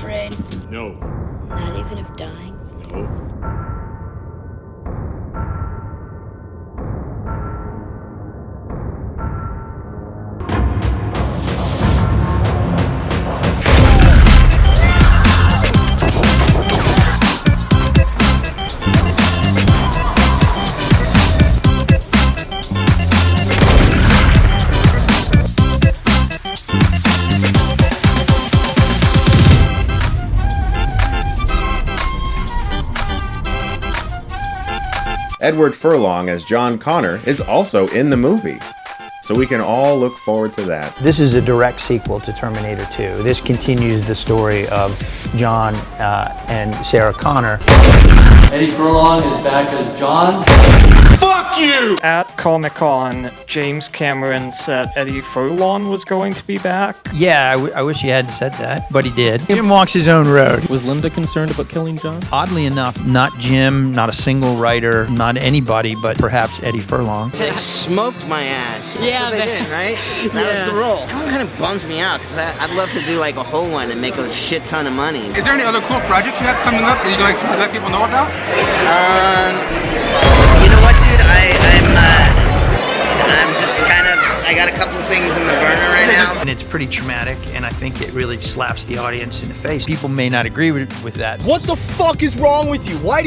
afraid? No. Not even of dying? No. Edward Furlong as John Connor is also in the movie, so we can all look forward to that. This is a direct sequel to Terminator 2. This continues the story of John and Sarah Connor. Eddie Furlong is back as John. Fuck you! At Comic-Con, James Cameron said Eddie Furlong was going to be back. Yeah, I wish he hadn't said that, but he did. Jim walks his own road. Was Linda concerned about killing John? Oddly enough, not Jim, not a single writer, not anybody, but perhaps Eddie Furlong. They smoked my ass. Yeah, that's what they did, right? That was the role. That one kind of bums me out, because I'd love to do like a whole one and make a shit ton of money. Is there any other cool projects you have coming up that you'd like to let people know about? You know what, dude? I'm just kind of, I got a couple of things in the burner right now. And it's pretty traumatic, and I think it really slaps the audience in the face. People may not agree with that. What the fuck is wrong with you? Why?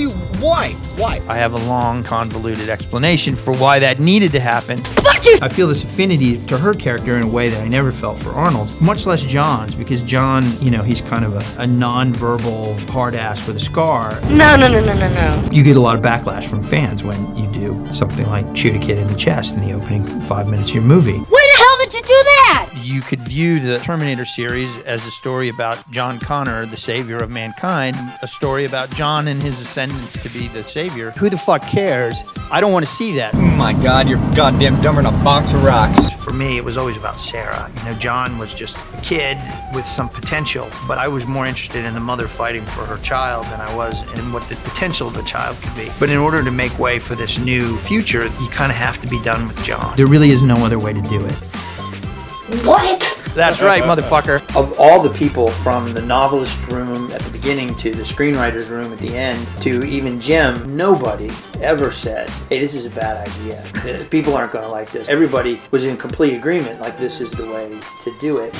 I have a long, convoluted explanation for why that needed to happen. Fuck you! I feel this affinity to her character in a way that I never felt for Arnold's, much less John's, because John, you know, he's kind of a non-verbal hard ass with a scar. No. You get a lot of backlash from fans when you do something like shoot a kid in the chest in the opening 5 minutes of your movie. Where the hell did you do that? You could view the Terminator series as a story about John Connor, the savior of mankind, a story about John and his ascendance to be the savior. Who the fuck cares? I don't want to see that. Oh my god, you're goddamn dumber than a box of rocks. For me, it was always about Sarah. You know, John was just a kid with some potential, but I was more interested in the mother fighting for her child than I was in what the potential of the child could be. But in order to make way for this new future, you kind of have to be done with John. There really is no other way to do it. What? That's right, motherfucker. Of all the people, from the novelist room at the beginning to the screenwriter's room at the end to even Jim, nobody ever said, hey, this is a bad idea. People aren't going to like this. Everybody was in complete agreement, like this is the way to do it.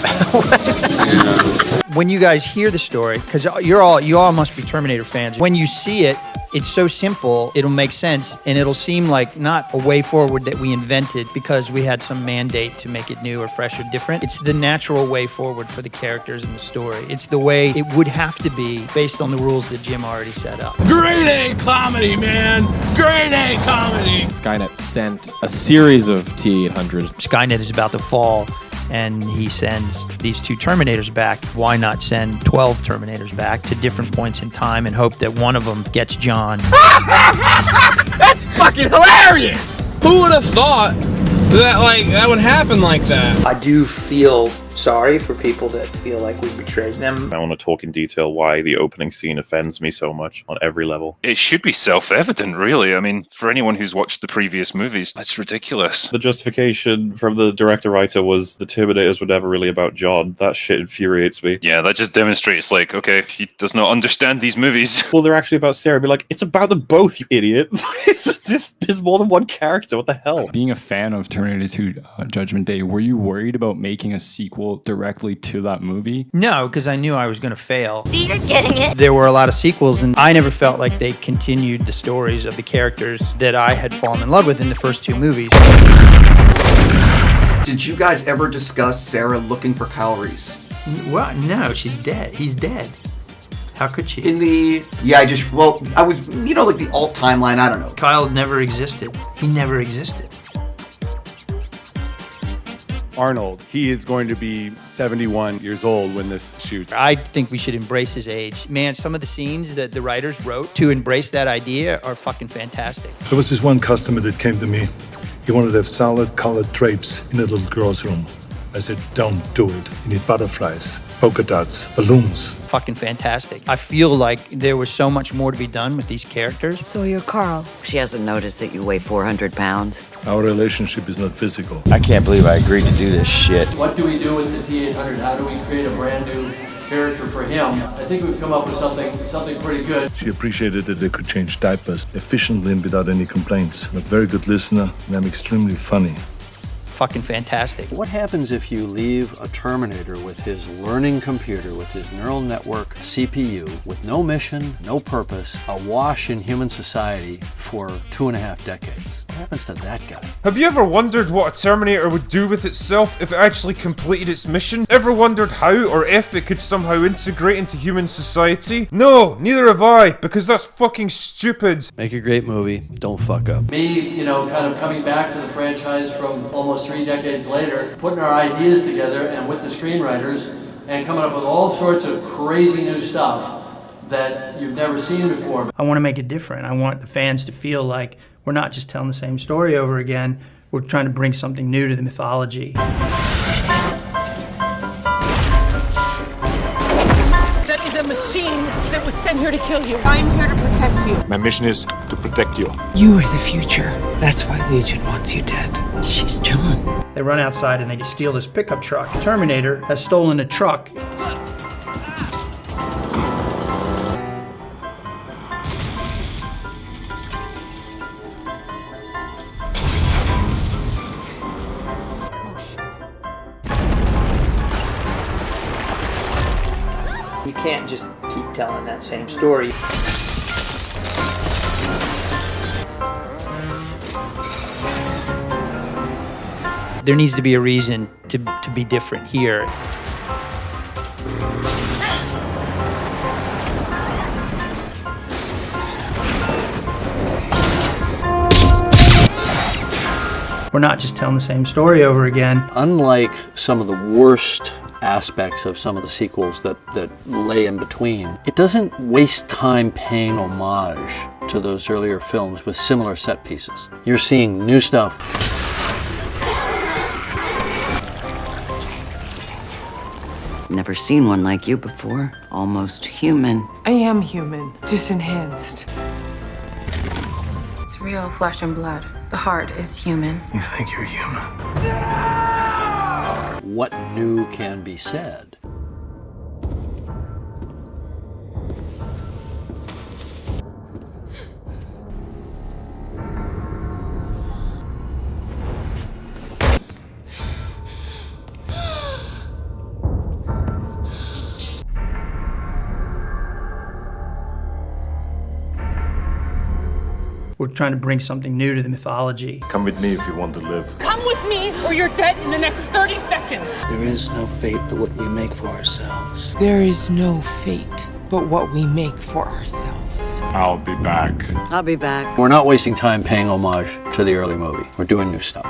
When you guys hear the story, because you all must be Terminator fans, when you see it, it's so simple, it'll make sense, and it'll seem like not a way forward that we invented because we had some mandate to make it new or fresh or different. It's the natural way forward for the characters and the story. It's the way it would have to be based on the rules that Jim already set up. Grade A comedy, man! Grade A comedy! Skynet sent a series of T-800s. Skynet is about to fall, and he sends these 2 Terminators back. Why not send 12 Terminators back to different points in time and hope that one of them gets John? That's fucking hilarious! Who would have thought that would happen like that? I do feel sorry for people that feel like we betrayed them. I want to talk in detail why the opening scene offends me so much on every level. It should be self-evident, really. I mean, for anyone who's watched the previous movies, that's ridiculous. The justification from the director-writer was the Terminators were never really about John. That shit infuriates me. Yeah, that just demonstrates, like, okay, he does not understand these movies. Well, they're actually about Sarah. Be like, it's about them both, you idiot. There's more than one character. What the hell? Being a fan of Terminator 2 Judgment Day, were you worried about making a sequel directly to that movie? No, because I knew I was going to fail. See, you're getting it. There were a lot of sequels, and I never felt like they continued the stories of the characters that I had fallen in love with in the first 2 movies. Did you guys ever discuss Sarah looking for Kyle Reese? Well, no, she's dead. He's dead. How could she? I was, like the alt timeline, I don't know. Kyle never existed. He never existed. Arnold, he is going to be 71 years old when this shoots. I think we should embrace his age. Man, some of the scenes that the writers wrote to embrace that idea are fucking fantastic. There was this one customer that came to me. He wanted to have solid colored drapes in a little girl's room. I said, don't do it. You need butterflies, polka dots, balloons. Fucking fantastic. I feel like there was so much more to be done with these characters. So you're Carl. She hasn't noticed that you weigh 400 pounds. Our relationship is not physical. I can't believe I agreed to do this shit. What do we do with the T-800? How do we create a brand new character for him. I think we've come up with something pretty good. She appreciated that they could change diapers efficiently and without any complaints. A very good listener, and I'm extremely funny. Fucking fantastic. What happens if you leave a Terminator with his learning computer, with his neural network CPU, with no mission, no purpose, awash in human society for 2.5 decades? What happens to that guy? Have you ever wondered what a Terminator would do with itself if it actually completed its mission? Ever wondered how or if it could somehow integrate into human society? No, neither have I, because that's fucking stupid. Make a great movie, don't fuck up. Me, kind of coming back to the franchise from almost 3 decades later, putting our ideas together and with the screenwriters and coming up with all sorts of crazy new stuff that you've never seen before. I want to make it different. I want the fans to feel like we're not just telling the same story over again. We're trying to bring something new to the mythology. That is a machine that was sent here to kill you. I'm here to protect you. My mission is to protect you. You are the future. That's why Legion wants you dead. She's John. They run outside and they steal this pickup truck. Terminator has stolen a truck. You can't just keep telling that same story. There needs to be a reason to be different here. We're not just telling the same story over again. Unlike some of the worst aspects of some of the sequels that lay in between, it doesn't waste time paying homage to those earlier films with similar set pieces. You're seeing new stuff. Never seen one like you before. Almost human. I am human, just enhanced. It's real flesh and blood. The heart is human. You think you're human? What new can be said? We're trying to bring something new to the mythology. Come with me if you want to live. Come with me or you're dead in the next 30 seconds. There is no fate but what we make for ourselves. There is no fate but what we make for ourselves. I'll be back. I'll be back. We're not wasting time paying homage to the early movie. We're doing new stuff.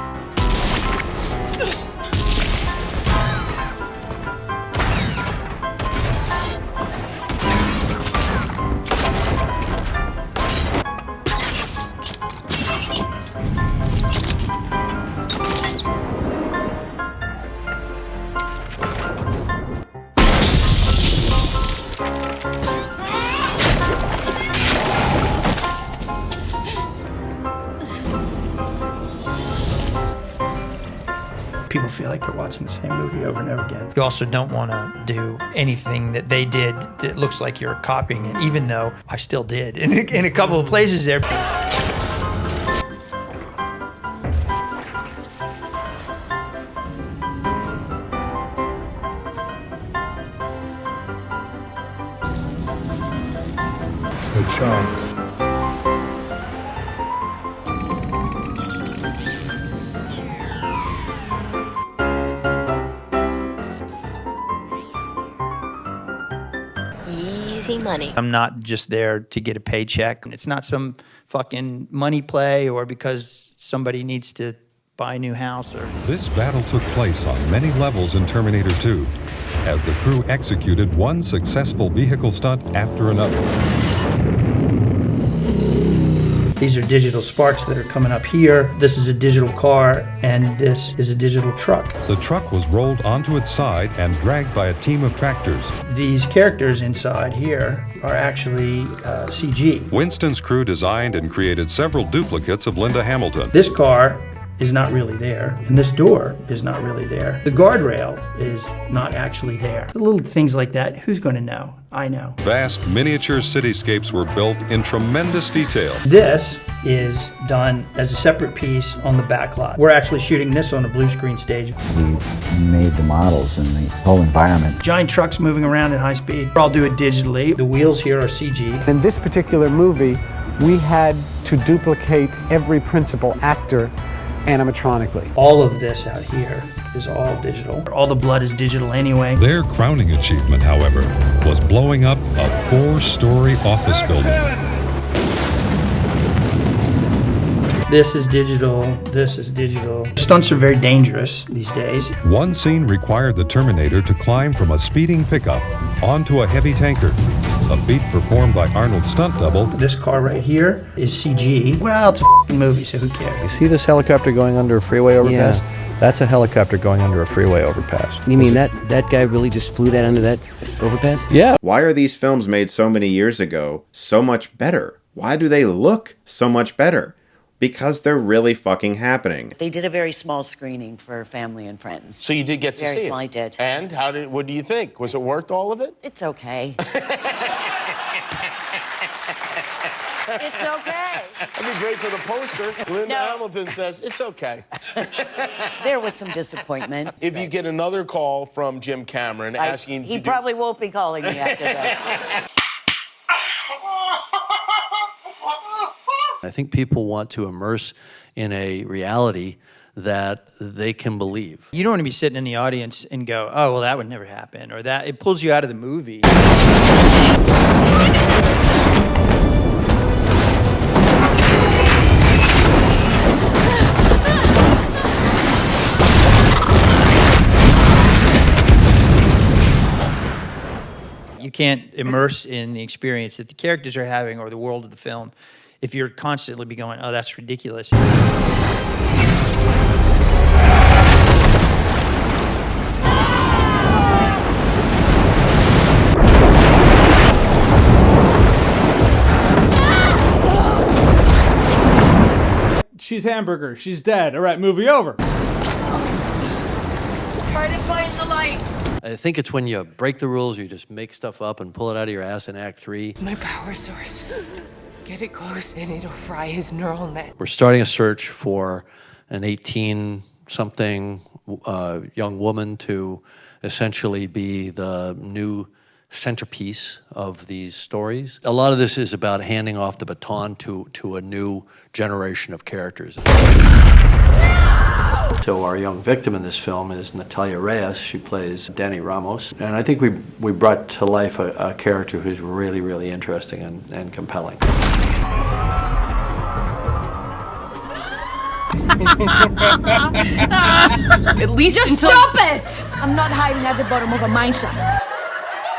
People feel like they're watching the same movie over and over again. You also don't want to do anything that they did that looks like you're copying it, even though I still did in a couple of places there. For John. Easy money. I'm not just there to get a paycheck. It's not some fucking money play or because somebody needs to buy a new house or... This battle took place on many levels in Terminator 2, as the crew executed one successful vehicle stunt after another. These are digital sparks that are coming up here. This is a digital car, and this is a digital truck. The truck was rolled onto its side and dragged by a team of tractors. These characters inside here are actually CG. Winston's crew designed and created several duplicates of Linda Hamilton. This car is not really there, and this door is not really there. The guardrail is not actually there. The little things like that, who's going to know? I know. Vast miniature cityscapes were built in tremendous detail. This is done as a separate piece on the back lot. We're actually shooting this on a blue screen stage. We made the models and the whole environment. Giant trucks moving around at high speed. I'll do it digitally. The wheels here are CG. In this particular movie, we had to duplicate every principal actor animatronically. All of this out here is all digital. All the blood is digital anyway. Their crowning achievement, however, was blowing up a 4-story office building. This is digital, this is digital. Stunts are very dangerous these days. One scene required the Terminator to climb from a speeding pickup onto a heavy tanker, a feat performed by Arnold's stunt double. This car right here is CG. Well, it's a f***ing movie, so who cares? You see this helicopter going under a freeway overpass? Yeah. That's a helicopter going under a freeway overpass. You mean that guy really just flew that under that overpass? Yeah. Why are these films made so many years ago so much better? Why do they look so much better? Because they're really fucking happening. They did a very small screening for family and friends. So you did get to very see small, it? I did. And what do you think? Was it worth all of it? It's okay. It's okay. That'd be great for the poster. Linda Hamilton says, it's okay. There was some disappointment. If you get another call from Jim Cameron asking... He probably won't be calling me after that. I think people want to immerse in a reality that they can believe. You don't want to be sitting in the audience and go, oh, well, that would never happen, or that. It pulls you out of the movie. You can't immerse in the experience that the characters are having or the world of the film if you're constantly be going, oh, that's ridiculous. She's hamburger. She's dead. All right, movie over. Try to find the lights. I think it's when you break the rules, you just make stuff up and pull it out of your ass in Act 3. My power source. Get it close and it'll fry his neural net. We're starting a search for an 18-something young woman to essentially be the new centerpiece of these stories. A lot of this is about handing off the baton to a new generation of characters. So our young victim in this film is Natalia Reyes. She plays Danny Ramos. And I think we brought to life a character who's really, really interesting and compelling. At least just stop it! I'm not hiding at the bottom of a mine shaft.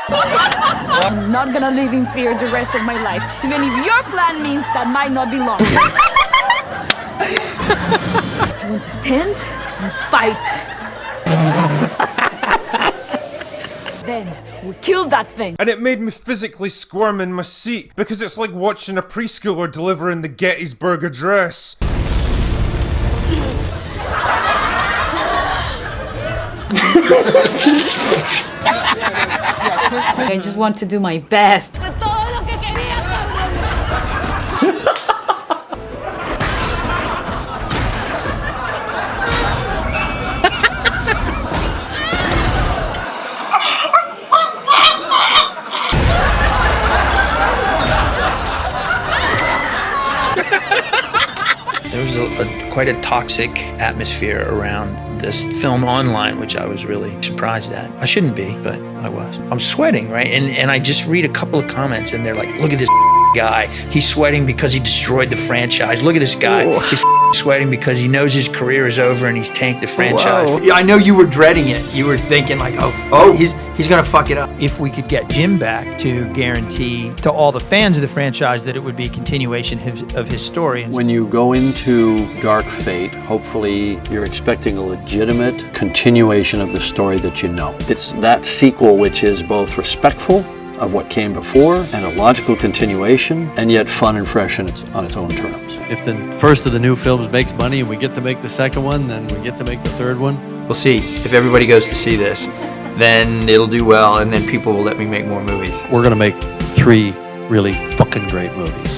I'm not gonna live in fear the rest of my life, even if your plan means that might not be long. I want to stand and fight. Then we kill that thing. And it made me physically squirm in my seat because it's like watching a preschooler delivering the Gettysburg Address. I just want to do my best. There was quite a toxic atmosphere around this film online, which I was really surprised at. I shouldn't be, but I was. I'm sweating, right? And I just read a couple of comments and they're like, look at this guy. He's sweating because he destroyed the franchise. Look at this guy. Whoa. He's sweating because he knows his career is over and he's tanked the franchise. Whoa. I know you were dreading it. You were thinking like, oh, he's gonna fuck it up. If we could get Jim back to guarantee to all the fans of the franchise that it would be a continuation of his story. When you go into Dark Fate, hopefully you're expecting a legitimate continuation of the story that you know. It's that sequel which is both respectful of what came before and a logical continuation, and yet fun and fresh on its own terms. If the first of the new films makes money and we get to make the second one, then we get to make the third one. We'll see. If everybody goes to see this, then it'll do well, and then people will let me make more movies. We're going to make 3 really fucking great movies.